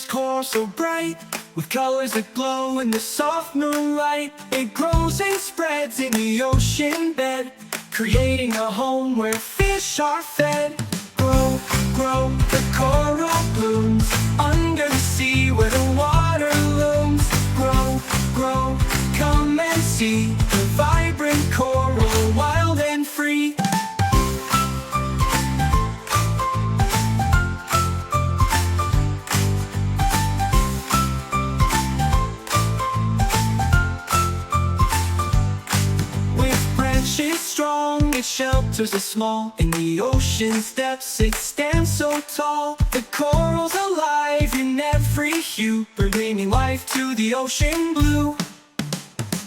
core so bright, with colors that glow in the soft moonlight. It grows and spreads in the ocean bed, creating a home where fish are fed. Grow, grow, the coral blooms under the sea where the water looms. Grow, grow, come and see the vibrant coral, wild and free. Strong, it shelters us small. In the ocean's depths it stands so tall. The coral's alive in every hue, bringing life to the ocean blue.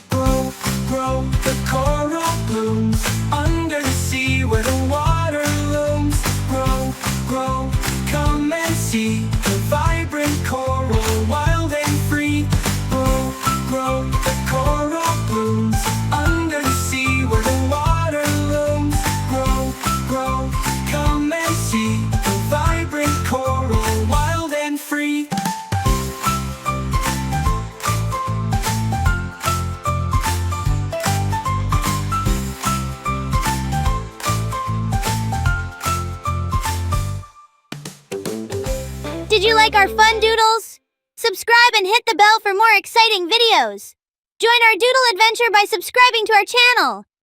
Grow, grow, the coral blooms under the sea where the water looms. Grow, grow, come and see the vibrant coral, wild and free. Grow, grow, the coral blooms under the sea where the water looms. Grow, grow, come and see the vibrant coral, wild and free. Did you like our fun doodles? Subscribe and hit the bell for more exciting videos. Join our doodle adventure by subscribing to our channel.